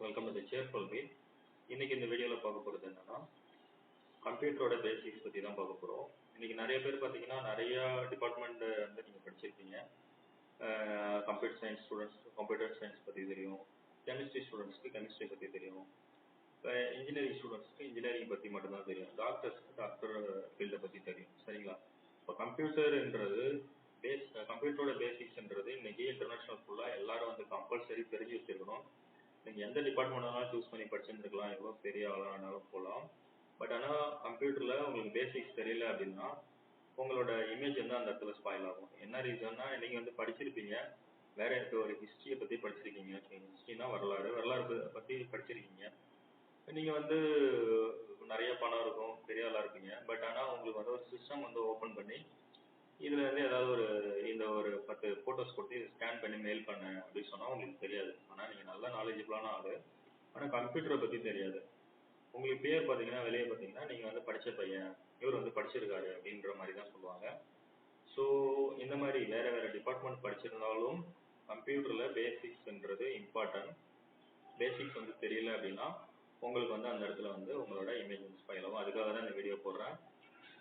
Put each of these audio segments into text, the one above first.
Welcome to the cheerful வே. இன்னைக்கு இந்த வீடியோவில் பார்க்க போகிறது என்னன்னா கம்ப்யூட்டரோட பேசிக்ஸ் பற்றி தான் பார்க்க போகிறோம். இன்னைக்கு நிறைய பேர் பார்த்தீங்கன்னா நிறைய டிபார்ட்மெண்ட் வந்து நீங்கள் படிச்சிருப்பீங்க. Computer science students computer science பற்றி தெரியும், கெமிஸ்ட்ரி ஸ்டூடெண்ட்ஸ்க்கு கெமிஸ்ட்ரி பற்றி தெரியும், இப்போ இன்ஜினியரிங் ஸ்டூடெண்ட்ஸ்க்கு இன்ஜினியரிங் பற்றி மட்டும்தான் தெரியும், டாக்டர்ஸ்க்கு டாக்டர் ஃபீல்டை பற்றி தெரியும். சரிங்களா? இப்போ கம்ப்யூட்டரோட பேசிக்ஸ்ன்றது இன்னைக்கு இன்டர்நேஷனல் ஃபுல்லாக எல்லாரும் வந்து கம்பல்சரி தெரிஞ்சு வச்சிருக்கணும். நீங்கள் எந்த டிபார்ட்மெண்ட் வேணாலும் சூஸ் பண்ணி படிச்சுருந்துருக்கலாம், எவ்வளோ பெரிய ஆளானாலும் போகலாம். பட் ஆனால் கம்ப்யூட்டரில் உங்களுக்கு பேசிக்ஸ் தெரியல அப்படின்னா உங்களோட இமேஜ் வந்து அந்த இடத்துல ஸ்பாயில் ஆகும். என்ன ரீசன்னா, நீங்கள் வந்து படிச்சிருப்பீங்க, வேற எனக்கு ஒரு ஹிஸ்ட்ரியை பற்றி படிச்சிருக்கீங்க. ஹிஸ்ட்ரினா வரலாறு பற்றி படிச்சிருக்கீங்க. நீங்கள் வந்து நிறைய பணம் இருக்கும், பெரிய ஆளாக இருப்பீங்க. பட் ஆனால் உங்களுக்கு வந்து ஒரு சிஸ்டம் வந்து ஓப்பன் பண்ணி இதில் வந்து ஏதாவது இந்த ஒரு 10 ஃபோட்டோஸ் கொடுத்து இதை ஸ்கேன் பண்ணி மெயில் பண்ண அப்படின்னு சொன்னால் உங்களுக்கு தெரியாது. ஆனால் நீங்கள் நல்ல நாலேஜபிளான ஆள், ஆனால் கம்ப்யூட்டரை பற்றி தெரியாது. உங்களுக்கு பேர் பார்த்தீங்கன்னா வெளியே பார்த்தீங்கன்னா நீங்கள் வந்து படித்த பையன், இவர் வந்து படிச்சிருக்காரு அப்படின்ற மாதிரி தான் சொல்லுவாங்க. ஸோ இந்த மாதிரி வேறு வேறு டிபார்ட்மெண்ட் படிச்சிருந்தாலும் கம்ப்யூட்டரில் பேசிக்ஸ்ன்றது இம்பார்ட்டன்ட். பேசிக்ஸ் வந்து தெரியல அப்படின்னா உங்களுக்கு வந்து அந்த இடத்துல வந்து உங்களோட இமேஜ் ஸ்பாயில் ஆகும். அதுக்காக தான் இந்த வீடியோ போடுறேன்.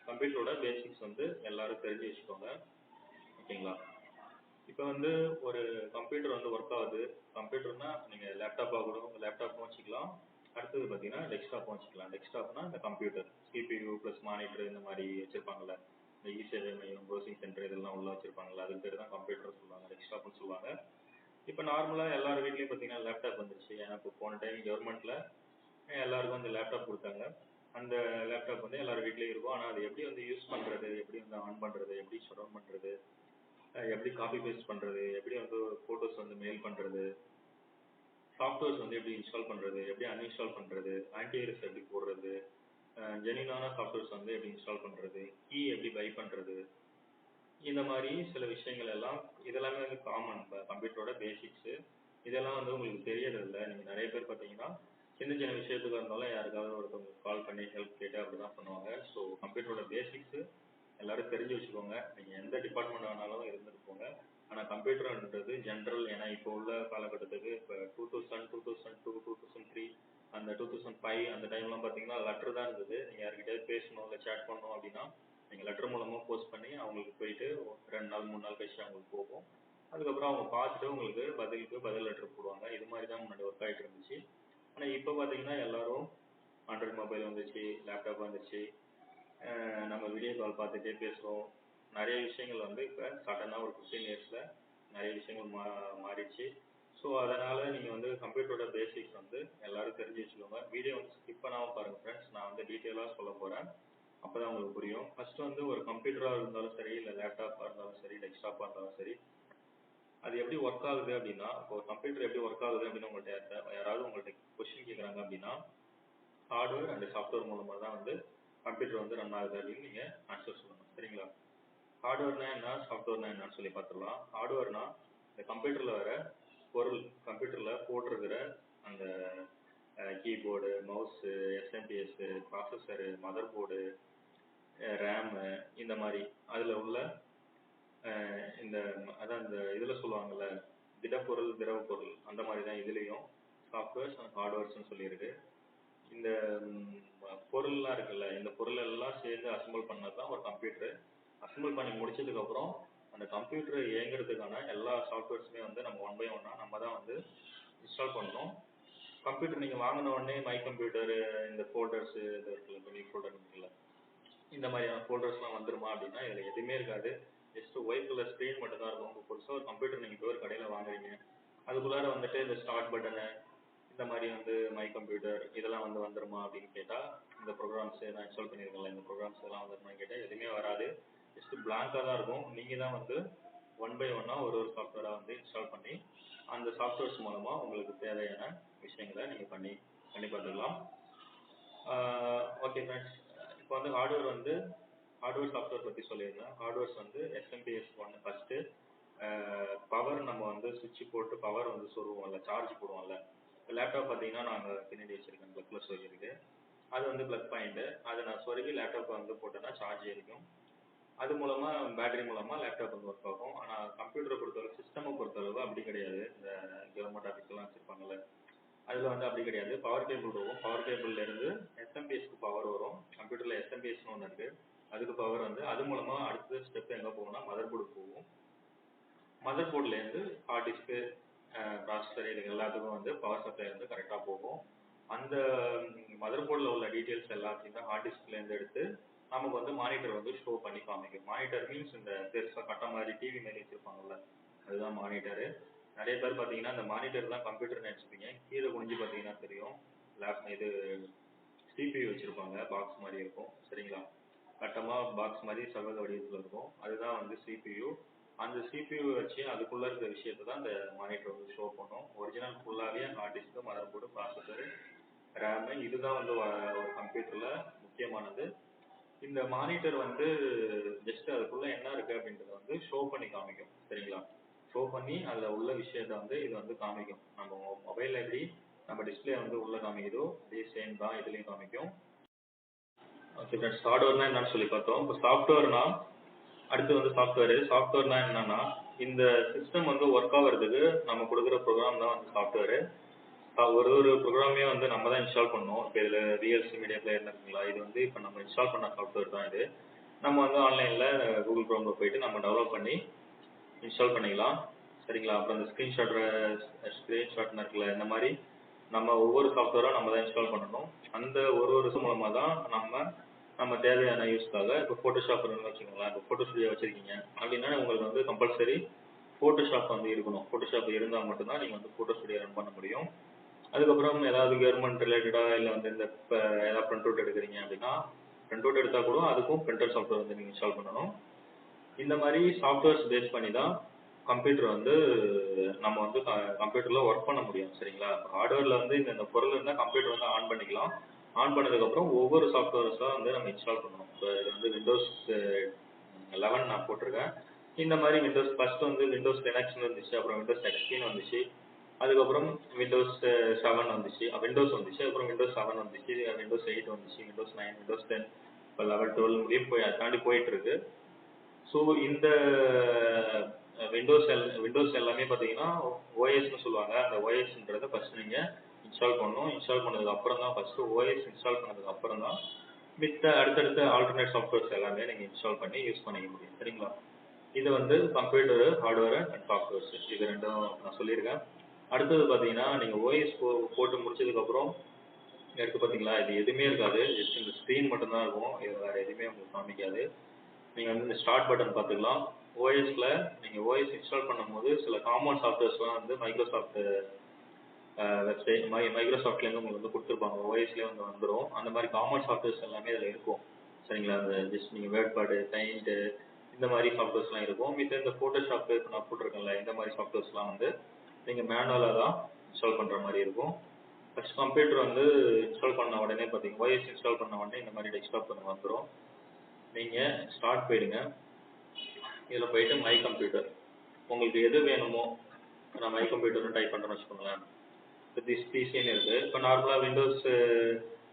கம்ப்யூட்டரோட பேசிக்ஸ் வந்து எல்லாரும் தெரிஞ்சு வச்சுக்கோங்க, ஓகேங்களா? இப்போ வந்து ஒரு கம்ப்யூட்டர் வந்து ஒர்க் ஆகுது. கம்ப்யூட்டர்னா நீங்கள் லேப்டாப்பும் வச்சுக்கலாம், அடுத்தது பார்த்தீங்கன்னா டெஸ்க்டாப்பும் வச்சுக்கலாம். டெஸ்க்டாப்னா இந்த கம்ப்யூட்டர் CPU ப்ளஸ் மானிட்டர் இந்த மாதிரி வச்சுருப்பாங்கல்ல, இந்த இ-சேவை மையம், ப்ரௌசிங் சென்டர் இதெல்லாம் உள்ள வச்சுருப்பாங்கல்ல, அதுக்கு பேர் தான் கம்ப்யூட்டர் சொல்லுவாங்க, டெஸ்க்டாப்னு சொல்லுவாங்க. இப்போ நார்மலாக எல்லார் வீட்லேயும் பார்த்தீங்கன்னா லேப்டாப் வந்துருச்சு. ஏன்னா இப்போ போன டைம் கவர்மெண்ட்டில் எல்லாருக்கும் வந்து லேப்டாப் கொடுத்தாங்க. அந்த லேப்டாப் வந்து எல்லார் வீட்லேயும் இருக்கும். ஆனால் அது எப்படி வந்து யூஸ் பண்ணுறது, எப்படி வந்து ஆன் பண்ணுறது, எப்படி ஷட் டவுன் பண்ணுறது, எப்படி காப்பி பேஸ்ட் பண்ணுறது, எப்படி வந்து ஃபோட்டோஸ் வந்து மெயில் பண்ணுறது, சாஃப்ட்வேர்ஸ் வந்து எப்படி இன்ஸ்டால் பண்ணுறது, எப்படி அன்இன்ஸ்டால் பண்ணுறது, ஆன்டிவைரஸ் எப்படி போடுறது, ஜெனியூனான சாஃப்ட்வேர்ஸ் வந்து எப்படி இன்ஸ்டால் பண்ணுறது, கீ எப்படி பை பண்ணுறது, இந்த மாதிரி சில விஷயங்கள் எல்லாம் இதெல்லாமே வந்து காமன். இப்போ கம்ப்யூட்டரோட பேசிக்ஸு இதெல்லாம் வந்து உங்களுக்கு தெரியறதில்ல. நீங்கள் நிறைய பேர் பார்த்தீங்கன்னா சின்ன சின்ன விஷயத்துக்கு இருந்தாலும் யாருக்காவது ஒருத்தவங்க கால் பண்ணி ஹெல்ப் கேட்டு அப்படி தான் பண்ணுவாங்க. ஸோ கம்ப்யூட்டரோட பேசிக்ஸு எல்லாரும் தெரிஞ்சு வச்சுக்கோங்க. நீங்கள் எந்த டிபார்ட்மெண்ட் வேணாலும் இருந்துட்டு போங்க, ஆனால் கம்ப்யூட்டர்ன்றது ஜென்ரல். ஏன்னா இப்போ உள்ள காலகட்டத்துக்கு இப்போ 2000, 2002, 2003, அந்த 2005 அந்த டைம்லாம் பார்த்தீங்கன்னா லெட்டர் தான் இருந்தது. நீங்கள் யார்கிட்டயாவது பேசணும் இல்லை சேட் பண்ணணும் அப்படின்னா நீங்கள் லெட்டர் மூலமாக போஸ்ட் பண்ணி அவங்களுக்கு போயிட்டு 2 நாள் 3 நாள் கழிச்சு அவங்களுக்கு போகும். அதுக்கப்புறம் அவங்க பார்த்துட்டு உங்களுக்கு பதில் லெட்டர் போடுவாங்க. இது மாதிரி தான் முன்னாடி ஒர்க் ஆகிட்டு இருந்துச்சு. ஆனால் இப்போ பார்த்தீங்கன்னா எல்லாரும் ஆண்ட்ராய்டு மொபைல் வந்துச்சு, லேப்டாப் வந்துச்சு, நம்ம வீடியோ கால் பார்த்துட்டே பேசுகிறோம். நிறைய விஷயங்கள் வந்து இப்போ சடனாக ஒரு 15 இயர்ஸில் நிறைய விஷயங்கள் மாறிடுச்சு. ஸோ அதனால் நீங்கள் வந்து கம்ப்யூட்டரோட பேசிக்ஸ் வந்து எல்லோரும் தெரிஞ்சு வச்சுக்கோங்க. வீடியோ வந்து ஸ்கிப் பண்ணாமல் பாருங்கள் ஃப்ரெண்ட்ஸ். நான் வந்து டீட்டெயிலாக சொல்ல போகிறேன், அப்போ தான் உங்களுக்கு புரியும். ஃபஸ்ட்டு வந்து ஒரு கம்ப்யூட்டராக இருந்தாலும் சரி, இல்லை லேப்டாப்பாக இருந்தாலும் சரி, டெஸ்க்டாப்பாக இருந்தாலும் சரி, அது எப்படி ஒர்க் ஆகுது அப்படின்னா, இப்போ கம்ப்யூட்டர் எப்படி ஒர்க் ஆகுது அப்படின்னு உங்கள்கிட்ட யாராவது உங்கள்கிட்ட கொஸ்டின் கேட்குறாங்க அப்படின்னா ஹார்ட்வேர் அண்ட் சாஃப்ட்வேர் மூலமாக தான் வந்து கம்ப்யூட்டர் வந்து ரன் ஆகுது அப்படின்னு நீங்கள் ஆன்சர் சொல்லணும். சரிங்களா? ஹார்ட்வேர்னா என்ன, சாஃப்ட்வேர்னா என்னன்னு சொல்லி பார்த்துடலாம். ஹார்ட்வேர்னா இந்த கம்ப்யூட்டரில் வர பொருள், கம்ப்யூட்டரில் போட்டிருக்கிற அந்த keyboard, mouse, SMPS, processor, mother board, RAM, இந்த மாதிரி அதில் உள்ள இந்த இதில் சொல்லுவாங்கள்ல திடப்பொருள், திரவ பொருள், அந்த மாதிரி தான் இதுலேயும் சாஃப்ட்வேர்ஸ் அண்ட் ஹார்ட்வேர்ஸ்ன்னு சொல்லியிருக்கு. இந்த பொருள்லாம் இருக்குல்ல, இந்த பொருள் எல்லாம் சேர்ந்து அசம்பிள் பண்ணது தான் ஒரு கம்ப்யூட்டரு. அசம்பிள் பண்ணி முடிச்சதுக்கப்புறம் அந்த கம்ப்யூட்டர் இயங்குறதுக்கான எல்லா சாஃப்ட்வேர்ஸுமே வந்து நம்ம ஒன் பை ஒன்னாக நம்ம தான் வந்து இன்ஸ்டால் பண்ணணும். கம்ப்யூட்டர் நீங்கள் வாங்கின உடனே மை கம்ப்யூட்டரு, இந்த ஃபோல்டர்ஸு இது இருக்குல்ல, மினி ஃபோல்டர் இருக்குல்ல, இந்த மாதிரியான ஃபோல்டர்ஸ்லாம் வந்துருமா அப்படின்னா இதில் எதுவுமே இருக்காது. ஜஸ்ட் ஒயிட் கலர் ஸ்க்ரீன் மட்டும் தான் இருக்கும். இப்போ புதுசாக ஒரு கம்ப்யூட்டர் நீங்கள் போய் ஒரு கடையில் வாங்குறீங்க, அதுக்குள்ளார வந்துட்டு இந்த ஸ்டார்ட் பட்டனு, இந்த மாதிரி வந்து மை கம்ப்யூட்டர் இதெல்லாம் வந்து வந்துருமா அப்படின்னு கேட்டால், இந்த ப்ரோக்ராம்ஸ் நான் இன்ஸ்டால் பண்ணியிருக்கேன்ல, இந்த ப்ரோக்ராம்ஸ் எல்லாம் வந்துருமான்னு கேட்டால் எதுவுமே வராது. ஜஸ்ட் பிளாங்காக தான் இருக்கும். நீங்கள் தான் வந்து ஒன் பை ஒன்னாக ஒரு சாஃப்ட்வேராக வந்து இன்ஸ்டால் பண்ணி அந்த சாஃப்ட்வேர்ஸ் மூலமாக உங்களுக்கு தேவையான விஷயங்களை நீங்கள் பண்ணி பார்த்துக்கலாம். ஓகே ஃப்ரெண்ட்ஸ், இப்போ வந்து ஹார்ட்வேர் சாஃப்ட்வேர் பற்றி சொல்லியிருந்தேன். ஹார்ட்வேர்ஸ் வந்து எஸ்எம்பிஎஸ் ஒன்று ஃபஸ்ட்டு. பவர் நம்ம வந்து சுவிட்ச் போட்டு பவர் வந்து சொருவோம்ல, சார்ஜ் போடுவோம்ல. லேப்டாப் பார்த்தீங்கன்னா நாங்கள் பின்னாடி வச்சுருக்கேன், ப்ளக்கில் சொருகிருக்கு. அது வந்து ப்ளக் பாயிண்ட்டு. அதை நான் சொருகி லேப்டாப்பை வந்து போட்டேன்னா சார்ஜ் ஏறிக்கும். அது மூலமாக பேட்டரி மூலமாக லேப்டாப் வந்து ஒர்க் ஆகும். ஆனால் கம்ப்யூட்டரை பொறுத்தளவு, சிஸ்டமை பொறுத்தளவு அப்படி கிடையாது. இந்த கவர்மெண்ட் ஆஃபீஸ்லாம் வச்சுருப்பாங்கல்ல, அதில் வந்து அப்படி கிடையாது. பவர் கேபிள் இருக்கும். பவர் கேபிள்லேருந்து எஸ்எம்பிஎஸ்க்கு பவர் வரும். கம்ப்யூட்டரில் எஸ்எம்பிஎஸ்னு ஒன்று இருக்குது. அதுக்கு பவர் வந்து அது மூலமாக அடுத்த ஸ்டெப் எங்கே போகும்னா மதர் போர்டு போகும். மதர் போர்ட்லேருந்து ஹார்ட் டிஸ்க்கு, ப்ராசஸர், இது எல்லாத்துக்கும் வந்து பவர் சப்ளை வந்து கரெக்டாக போகும். அந்த மதர் போர்டில் உள்ள டீட்டெயில்ஸ் எல்லாத்தையும் தான் ஹார்ட் டிஸ்க்லேருந்து எடுத்து நமக்கு வந்து மானிட்டர் வந்து ஷோ பண்ணி காமிக்கும். மானிட்டர் மீன்ஸ் இந்த பெருசாக கட்ட மாதிரி டிவி மாதிரி வச்சுருப்பாங்கல்ல, அதுதான் மானிட்டரு. நிறைய பேர் பார்த்தீங்கன்னா அந்த மானிட்டர் தான் கம்ப்யூட்டர் நினச்சிப்பீங்க. கீழே குனிஞ்சு பார்த்தீங்கன்னா தெரியும், இது சிபியூ வச்சுருப்பாங்க, பாக்ஸ் மாதிரி இருக்கும். சரிங்களா, கட்டமாக பாக்ஸ் மாதிரி செவ்வக வடிவத்தில் இருக்கும். அதுதான் வந்து சிபியூ. அந்த சிபியூ வச்சு அதுக்குள்ளே இருக்கிற விஷயத்தை தான் இந்த மானிட்டர் வந்து ஷோ பண்ணும். ஒரிஜினல் ஃபுல்லாகவே hard disk, motherboard, processor, RAM, இதுதான் வந்து ஒரு கம்ப்யூட்டரில் முக்கியமானது. இந்த மானிட்டர் வந்து ஜஸ்ட் அதுக்குள்ளே என்ன இருக்குது அப்படின்றத வந்து ஷோ பண்ணி காமிக்கும். சரிங்களா, ஷோ பண்ணி அதில் உள்ள விஷயத்த வந்து இது வந்து காமிக்கும். நம்ம மொபைலில் எப்படி நம்ம டிஸ்பிளே வந்து உள்ள காமிக்குதோ அதே சேம் தான் இதுலேயும் காமிக்கும். ஓகே ஃப்ரெண்ட்ஸ், ஹார்ட்வேர்னா என்னன்னு சொல்லி பார்த்தோம். இப்போ சாஃப்ட்வேர்னா அடுத்து வந்து சாஃப்ட்வேர்னா என்னன்னா, இந்த சிஸ்டம் வந்து ஒர்க் ஆகிறதுக்கு நம்ம கொடுக்குற ப்ரோக்ராம் தான் வந்து சாஃப்ட்வேரு. ஒரு ப்ரோக்ராமே வந்து நம்ம தான் இன்ஸ்டால் பண்ணணும். இப்போ இதில் விஎல்சி மீடியா பிளேயர் இருக்குங்களா, இது வந்து இப்போ நம்ம இன்ஸ்டால் பண்ண சாஃப்ட்வேர் தான் இது. நம்ம வந்து ஆன்லைனில் கூகுள் க்ரோமில் போயிட்டு நம்ம டெவலப் பண்ணி இன்ஸ்டால் பண்ணிக்கலாம். சரிங்களா, அப்புறம் இந்த ஸ்க்ரீன்ஷாட்னு இருக்குல்ல, இந்த மாதிரி நம்ம ஒவ்வொரு சாஃப்ட்வேராக நம்ம தான் இன்ஸ்டால் பண்ணணும். அந்த ஒரு வருஷம் மூலமாக தான் நம்ம தேவையான யூஸ்க்காக, இப்போ ஃபோட்டோஷாப் வச்சுக்கோங்களேன். இப்போ ஃபோட்டோ ஸ்டுடியோ வச்சுருக்கீங்க அப்படின்னா உங்களுக்கு வந்து கம்பல்சரி ஃபோட்டோஷாப் வந்து இருக்கணும். ஃபோட்டோஷாப் இருந்தால் மட்டும்தான் நீங்கள் வந்து ஃபோட்டோ ஸ்டுடியோ ரன் பண்ண முடியும். அதுக்கப்புறம் ஏதாவது கவர்மெண்ட் ரிலேட்டடாக இல்லை வந்து இந்த இப்போ ஏதாவது பிரிண்ட் அவுட் எடுக்கிறீங்க அப்படின்னா, பிரிண்ட் அவுட் எடுத்தால் கூட அதுக்கும் பிரிண்டர் சாஃப்ட்வேர் வந்து நீங்கள் இன்ஸ்டால் பண்ணணும். இந்த மாதிரி சாஃப்ட்வேர்ஸ் பேஸ் பண்ணி தான் கம்ப்யூட்டர் வந்து நம்ம வந்து கம்ப்யூட்டரில் ஒர்க் பண்ண முடியும். சரிங்களா, ஹார்ட்வேரில் வந்து இந்த பொருள் இருந்தால் கம்ப்யூட்டர் வந்து ஆன் பண்ணிக்கலாம். ஆன் பண்ணதுக்கப்புறம் ஒவ்வொரு சாஃப்ட்வேர்ஸாக வந்து நம்ம இன்ஸ்டால் பண்ணணும். இப்போ இது வந்து விண்டோஸ் 11 நான் போட்டிருக்கேன். இந்த மாதிரி விண்டோஸ் ஃபர்ஸ்ட் வந்து விண்டோஸ் லினக்ஸ்னு இருந்துச்சு, அப்புறம் விண்டோஸ் எக்ஸ்பின்னு வந்துச்சு, அதுக்கப்புறம் விண்டோஸ் 7 வந்துச்சு, விண்டோஸ் வந்துச்சு, அப்புறம் விண்டோஸ் 7 வந்துச்சு, விண்டோஸ் 8 வந்துச்சு, விண்டோஸ் 9, விண்டோஸ் 10, இப்போ 11, 12 முடியும் அதை தாண்டி போயிட்டு இருக்கு. ஸோ இந்த விண்டோஸ் எல்லாமே பார்த்தீங்கன்னா ஓஎஸ்ன்னு சொல்லுவாங்க. அந்த ஓஎஸ்ன்றதை ஃபர்ஸ்ட் நீங்கள் இன்ஸ்டால் பண்ணணும். இன்ஸ்டால் பண்ணதுக்கு அப்புறம் தான் ஃபர்ஸ்ட் ஓஎஸ் இன்ஸ்டால் பண்ணதுக்கு அப்புறம் தான் மித்த அடுத்தடுத்த ஆல்டர்னேட் சாஃப்ட்வேர்ஸ் எல்லாமே நீங்கள் இன்ஸ்டால் பண்ணி யூஸ் பண்ணிக்க முடியும். சரிங்களா, இது வந்து கம்ப்யூட்டர் ஹார்ட்வேர் அண்ட் சாஃப்ட்வேர்ஸ், இது ரெண்டும் நான் சொல்லியிருக்கேன். அடுத்தது பார்த்தீங்கன்னா நீங்கள் ஓஎஸ் போட்டு முடிச்சதுக்கப்புறம் எடுத்து பார்த்தீங்களா, இது எதுவுமே இருக்காது. ஜஸ்ட் இந்த ஸ்க்ரீன் மட்டும்தான் இருக்கும். இது வேறு எதுவுமே உங்களுக்கு காமிக்காது. நீங்கள் வந்து இந்த ஸ்டார்ட் பட்டன் பார்த்துக்கலாம். ஓஎஸில் நீங்கள் ஓஎஸ் இன்ஸ்டால் பண்ணும்போது சில காமன் சாஃப்ட்வேர்ஸ்லாம் வந்து மைக்ரோசாஃப்ட் வெப்சைட் மைக்ரோசாஃப்ட்லேருந்து உங்களுக்கு வந்து கொடுத்துருப்பாங்க. ஓஎஸ்லேயே வந்து வந்துடும். அந்த மாதிரி காமன் சாஃப்ட்வேர்ஸ் எல்லாமே இதில் இருக்கும். சரிங்களா, அந்த ஜஸ்ட் நீங்கள் வேர்ட்பேடு, பெயிண்ட்டு, இந்த மாதிரி சாஃப்ட்வேர்ஸ்லாம் இருக்கும். மித்த இந்த ஃபோட்டோஷாப் இப்போ நான் போட்டிருக்கேன்ல, இந்த மாதிரி சாஃப்ட்வேர்ஸ்லாம் வந்து நீங்கள் மேனுவலாக தான் இன்ஸ்டால் பண்ணுற மாதிரி இருக்கும். ஃபர்ஸ்ட் கம்ப்யூட்டர் வந்து இன்ஸ்டால் பண்ண உடனே பார்த்தீங்கன்னா ஓஎஸ் இன்ஸ்டால் பண்ண உடனே இந்த மாதிரி டெஸ்க்டாப் வந்து வந்துடும். நீங்கள் ஸ்டார்ட் போயிடுங்க. இதில் போயிட்டு மை கம்ப்யூட்டர், உங்களுக்கு எது வேணுமோ, நான் மை கம்ப்யூட்டர்னு டைப் பண்ணுறேன்னு வச்சுக்கோங்களேன். இப்போ திஸ் பிசின்னு இருக்குது. இப்போ நார்மலாக விண்டோஸ்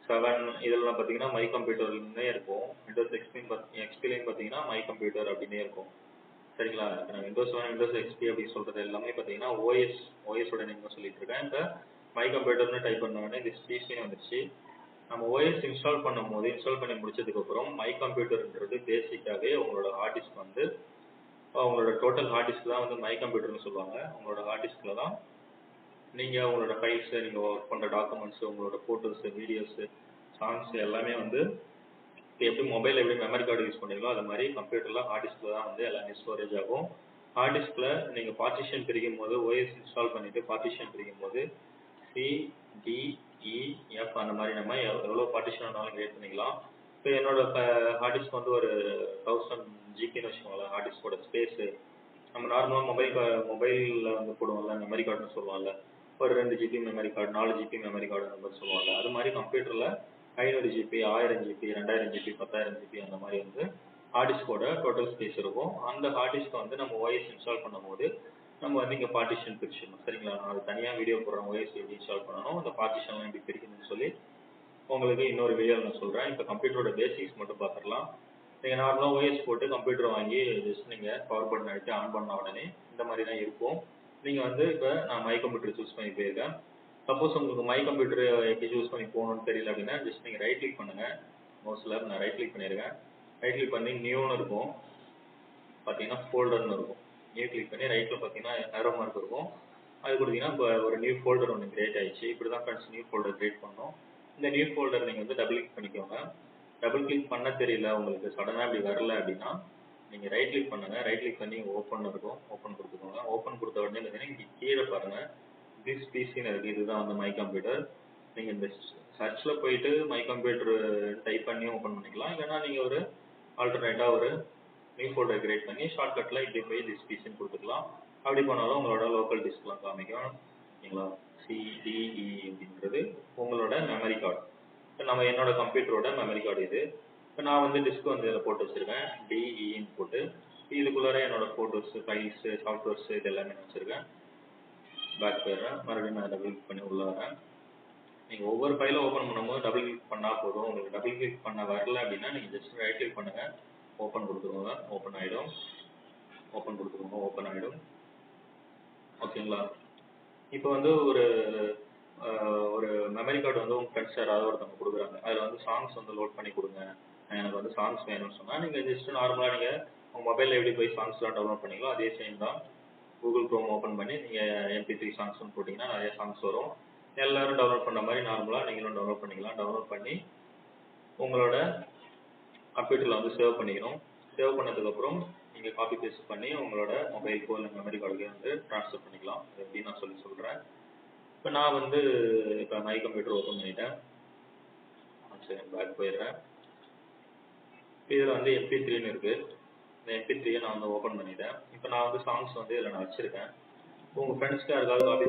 7 இதெல்லாம் பார்த்தீங்கன்னா மை கம்ப்யூட்டர்னே இருக்கும். விண்டோஸ் எக்ஸ்பிலையும் பார்த்தீங்கன்னா மை கம்ப்யூட்டர் அப்படின்னே இருக்கும். சரிங்களா, இப்போ நான் விண்டோஸ் 7, விண்டோஸ் எக்ஸ்பி அப்படின்னு சொல்கிறது எல்லாமே பார்த்தீங்கன்னா ஓஎஸோட நேம் தான் சொல்லிட்டு இருக்கேன். இப்போ மை கம்ப்யூட்டர்னு டைப் பண்ண உடனே திஸ் பிசின்னு வந்துச்சு. நம்ம ஓஎஸ் இன்ஸ்டால் பண்ணும்போது இன்ஸ்டால் பண்ணி முடிச்சதுக்கப்புறம் மை கம்ப்யூட்டர்ன்றது பேசிக்காகவே உங்களோட ஹார்ட் டிஸ்க் வந்து உங்களோட டோட்டல் ஹார்ட் டிஸ்க் தான் வந்து மை கம்ப்யூட்டர்னு சொல்லுவாங்க. உங்களோட ஹார்ட் டிஸ்கில் தான் நீங்கள் உங்களோட ஃபைல்ஸு, நீங்கள் ஒர்க் பண்ணுற டாக்குமெண்ட்ஸு, உங்களோட ஃபோட்டோஸு, வீடியோஸு, சாங்ஸ் எல்லாமே வந்து இப்போ எப்படி மொபைல் எப்படி மெமரி கார்டு யூஸ் பண்ணுறீங்களோ அது மாதிரி கம்ப்யூட்டரில் ஹார்ட் டிஸ்கில் தான் வந்து எல்லாமே ஸ்டோரேஜ் ஆகும். ஹார்ட் டிஸ்கில் நீங்கள் பார்ட்டிஷன் பிரிக்கும் போது ஓஎஸ் இன்ஸ்டால் பண்ணிவிட்டு பார்ட்டிஷன் பிரிக்கும் போது CDEF அந்த மாதிரி நம்ம எவ்வளோ பார்ட்டிஷன் வேணாலும் கிரியேட் பண்ணிக்கலாம். இப்போ என்னோட ஹார்ட் டிஸ்க் வந்து ஒரு 1000 ஜிபின்னு வச்சுக்கோங்களேன். ஹார்ட் டிஸ்கோட ஸ்பேஸு நம்ம நார்மலாக மொபைலில் வந்து போடுவோம்ல, மெமரி கார்டுன்னு சொல்லுவாங்கல்ல, ஒரு 2 GB memory card, 4 GB memory card அந்த மாதிரி சொல்லுவாங்க. அது மாதிரி கம்ப்யூட்டரில் 500 ஜிபி, 1000 ஜிபி, 2000 ஜிபி, 10,000 ஜிபி அந்த மாதிரி வந்து ஹார்ட் டிஸ்கோட டோட்டல் ஸ்பேஸ் இருக்கும். அந்த ஹார்ட் டிஸ்க்கை வந்து நம்ம ஓஎஸ் இன்ஸ்டால் பண்ணும்போது நம்ம வந்து இங்கே பார்ட்டிஷன் பிரிச்சிடணும். சரிங்களா, நான் அது தனியாக வீடியோ போடுறேன், ஓஎஸ் எப்படி இன்ஸ்டால் பண்ணணும், அந்த பார்ட்டிஷன்லாம் எப்படி பிரிக்கணும்னு சொல்லி உங்களுக்கு இன்னொரு வீடியோவில் நான் சொல்கிறேன். இப்போ கம்ப்யூட்டரோட பேசிக்ஸ் மட்டும் பார்த்துடலாம். நீங்கள் நார்மலாக ஓஎஸ் போட்டு கம்ப்யூட்டர் வாங்கி ஜஸ்ட் நீங்கள் பவர் பட்டன் அடித்து ஆன் பண்ண உடனே இந்த மாதிரி தான் இருக்கும். நீங்கள் வந்து இப்போ நான் மை கம்ப்யூட்டர் சூஸ் பண்ணி போயிருக்கேன். சப்போஸ் உங்களுக்கு மை கம்ப்யூட்டர் எப்படி சூஸ் பண்ணி போகணும்னு தெரியல அப்படின்னா ஜஸ்ட் நீங்கள் ரைட் கிளிக் பண்ணுங்கள். மோஸ்ட்ல நான் ரைட் கிளிக் பண்ணியிருக்கேன். ரைட் கிளிக் பண்ணி நியூன்னு இருக்கும், பார்த்தீங்கன்னா ஃபோல்டர்னு இருக்கும். நியூ கிளிக் பண்ணி ரைட்டில் பார்த்தீங்கன்னா ஏரோ மார்க் இருக்கும், அது கொடுத்தீங்கன்னா இப்போ ஒரு நியூ ஃபோல்டர் ஒன்று கிரியேட் ஆயிடுச்சு. இப்படி தான் ஃப்ரெண்ட்ஸ் நியூ ஃபோல்டர் கிரியேட் பண்ணணும். இந்த நியூ ஃபோல்டர் நீங்கள் வந்து டபுள் கிளிக் பண்ணிக்கோங்க. டபுள் கிளிக் பண்ண தெரியல உங்களுக்கு, சடனாக இப்படி வரல அப்படின்னா நீங்கள் ரைட் கிளிக் பண்ணுங்கள். ரைட் கிளிக் பண்ணி ஓப்பன் இருக்கும், ஓப்பன் கொடுத்துக்கோங்க. ஓப்பன் கொடுத்த உடனே பார்த்தீங்கன்னா இங்கே கீழே பாருங்கள் திஸ் பிசின்னு இருக்குது. இதுதான் வந்து மை கம்ப்யூட்டர். நீங்கள் இந்த சர்ச்சில் போயிட்டு மை கம்ப்யூட்டர் டைப் பண்ணி ஓப்பன் பண்ணிக்கலாம். இல்லைனா நீங்கள் ஒரு ஆல்டர்னேட்டாக ஒரு நியூ ஃபோல்டர் கிரியேட் பண்ணி ஷார்ட்கட்டில் இப்படி போய் திஸ் பிசின்னு கொடுத்துக்கலாம். அப்படி பண்ணாலும் உங்களோட லோக்கல் டிஸ்க்லாம் காமிக்கும். ஓகேங்களா? CDE அப்படின்றது உங்களோட மெமரி கார்டு. இப்போ நம்ம என்னோட கம்ப்யூட்டரோட மெமரி கார்டு இது. இப்போ நான் வந்து டிஸ்க் வந்து இதில் போட்டு வச்சுருக்கேன், DEன்னு போட்டு. இதுக்குள்ளார என்னோட ஃபோட்டோஸ், ஃபைல்ஸு, சாஃப்ட்வேர்ஸ் இது எல்லாமே வச்சுருக்கேன். பேக் போயிடுறேன், மறுபடியும் நான் டபுள் கிளிக் பண்ணி உள்ளே வரேன். நீங்கள் ஒவ்வொரு ஃபைலும் ஓப்பன் பண்ணும்போது டபுள் கிளிக் பண்ணால் போதும். உங்களுக்கு டபுள் கிளிக் பண்ண வரல அப்படின்னா நீங்கள் ஜஸ்ட் ரைட் கிளிக் பண்ணுங்கள், ஓப்பன் கொடுத்துக்கோங்க, ஓப்பன் ஆகிடும். ஓப்பன் கொடுத்துக்கோங்க, ஓப்பன் ஆகிடும். ஓகேங்களா? இப்போ வந்து ஒரு மெமரி கார்டு வந்து உங்கள் ஃப்ரெண்ட்ஸ் யாராவது ஒருத்தவங்க கொடுக்குறாங்க, அதில் வந்து சாங்ஸ் வந்து லோட் பண்ணி கொடுங்க, எனக்கு வந்து சாங்ஸ் வேணும்னு சொன்னால் நீங்கள் ஜஸ்ட் நார்மலாக நீங்கள் உங்கள் மொபைலில் எப்படி போய் சாங்ஸ்லாம் டவுன்லோட் பண்ணீங்களோ அதே சேம் தான். கூகுள் க்ரோம் ஓப்பன் பண்ணி நீங்கள் MP3 சாங்ஸ்னு போட்டிங்கன்னா நிறைய சாங்ஸ் வரும். எல்லோரும் டவுன்லோட் பண்ண மாதிரி நார்மலாக நீங்களும் டவுன்லோட் பண்ணிக்கலாம். டவுன்லோட் பண்ணி உங்களோட கம்ப்யூட்டரில் வந்து சேவ் பண்ணிக்கணும். சேவ் பண்ணதுக்கப்புறம் நீங்கள் காப்பி பேஸ்ட் பண்ணி உங்களோட மொபைலுக்கோ இல்லை மெமரி கார்டுக்கோ வந்து ட்ரான்ஸ்ஃபர் பண்ணிக்கலாம். அது எப்படின்னு நான் சொல்கிறேன். இப்போ நான் வந்து இப்போ மை கம்ப்யூட்டர் ஓப்பன் பண்ணிட்டேன். சரி, பேக் போயிடுறேன். இதில் வந்து MP3ன்னு இருக்குது. இந்த MP3யை நான் வந்து ஓப்பன் பண்ணிட்டேன். இப்போ நான் வந்து சாங்ஸ் வந்து இதில் நான் வச்சுருக்கேன். உங்கள் ஃப்ரெண்ட்ஸ்க்கு யாருக்காவது காப்பி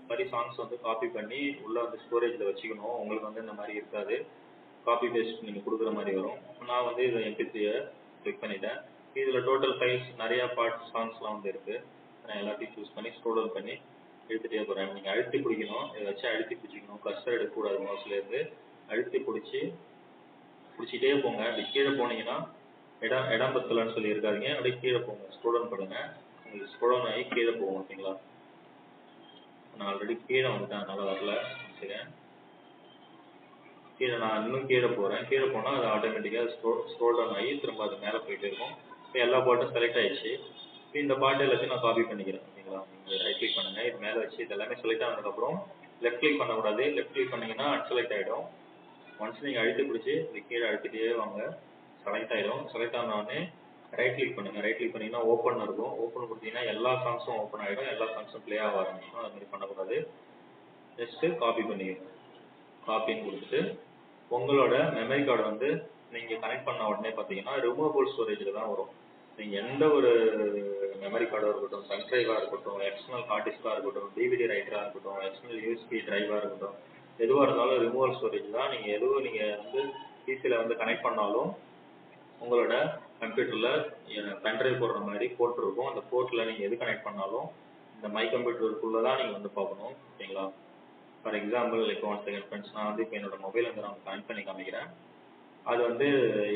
மாதிரி சாங்ஸ் வந்து காப்பி பண்ணி உள்ளே வந்து ஸ்டோரேஜில் வச்சுக்கணும். உங்களுக்கு வந்து இந்த மாதிரி இருக்காது, காப்பி பேஸ்ட் நீங்கள் கொடுக்குற மாதிரி வரும். நான் வந்து இதில் MP3யை கிளிக் பண்ணிட்டேன். இதில் டோட்டல் ஃபைல்ஸ் நிறையா பார்ட் சாங்ஸ்லாம் வந்து இருக்குது. நான் எல்லாத்தையும் சூஸ் பண்ணி ஸ்க்ரோல் டவுன் பண்ணி எடுத்துகிட்டே போகிறேன். நீங்கள் அழுத்தி பிடிக்கணும், இதை வச்சு அழுத்தி பிடிச்சிக்கணும். கர்சர் எடுக்கக்கூடாது, மவுஸ்லேருந்து அழுத்தி பிடிச்சிட்டே போங்க. அப்படி கீழே போனீங்கன்னா இடம் பத்தலன்னு சொல்லி இருக்காதிங்க, அப்படியே கீழே போங்க, ஸ்க்ரோல் டவுன் பண்ணுங்கள். உங்களுக்கு ஸ்க்ரோல் டவுன் ஆகி கீழே போகும். ஓகேங்களா? நான் ஆல்ரெடி கீழே வந்துட்டேன், அதனால் வரல. சரி, கீழே நான் இன்னும் கீழே போகிறேன். கீழே போனால் அது ஆட்டோமேட்டிக்காக ஸ்க்ரோல் டவுன் ஆகி திரும்ப அது மேலே போயிட்டு இருக்கும். இப்போ எல்லா பாட்டும் செலக்ட் ஆகிடுச்சு. இப்போ இந்த பாட்டு எல்லாத்தையும் நான் காப்பி பண்ணிக்கிறேன். ஓகேங்களா? நீங்கள் ரைட் கிளிக் பண்ணுங்கள், இது மேலே வச்சு இது எல்லாமே செலக்ட் ஆனதுக்கப்புறம் லெஃப்ட் கிளிக் பண்ணக்கூடாது. லெஃப்ட் கிளிக் பண்ணிங்கன்னா அன்செலக்ட் ஆகிடும். ஒன்ஸ் நீங்கள் அழுத்தி பிடிச்சி இது கீழே அழுத்திட்டே வாங்க, செலக்ட் ஆகிடும். செலக்ட் ஆனோடனே ரைட் கிளிக் பண்ணுங்கள். ரைட் கிளிக் பண்ணிங்கன்னா ஓப்பன் இருக்கும். ஓப்பன் கொடுத்தீங்கன்னா எல்லா சாங்ஸும் ஓப்பன் ஆகிடும், எல்லா சாங்ஸும் ப்ளே ஆக ஆரம்பிக்கும். அது மாதிரி பண்ணக்கூடாது. ஜஸ்ட்டு காப்பி பண்ணிக்கணும். காப்பின்னு கொடுத்துட்டு உங்களோட மெமரி கார்டு வந்து நீங்கள் கனெக்ட் பண்ண உடனே பார்த்தீங்கன்னா ரிமூவபிள் ஸ்டோரேஜில் தான் வரும். நீங்கள் எந்த ஒரு மெமரி கார்டாக இருக்கட்டும், பென் ட்ரைவாக இருக்கட்டும், எக்ஸ்டர்னல் ஹார்ட் டிஸ்காக இருக்கட்டும், DVD ரைட்டராக இருக்கட்டும், எக்ஸ்டர்னல் USB டிரைவாக இருக்கட்டும், எதுவாக இருந்தாலும் ரிமூவல் ஸ்டோரேஜ் தான். நீங்கள் எதுவும் நீங்கள் வந்து பிசியில் வந்து கனெக்ட் பண்ணாலும் உங்களோட கம்ப்யூட்டரில் பென் ட்ரைவ் போடுற மாதிரி போர்ட் இருக்கும். அந்த போர்ட்டில் நீங்கள் எது கனெக்ட் பண்ணாலும் இந்த மை கம்ப்யூட்டருக்குள்ளே தான் நீங்கள் வந்து பார்க்கணும். ஓகேங்களா? ஃபார் எக்ஸாம்பிள் இப்போ 1 செகண்ட் ஃப்ரெண்ட்ஸ், நான் வந்து இப்போ என்னோட மொபைல் வந்து நான் கனெக்ட் பண்ணி காமிக்கிறேன். அது வந்து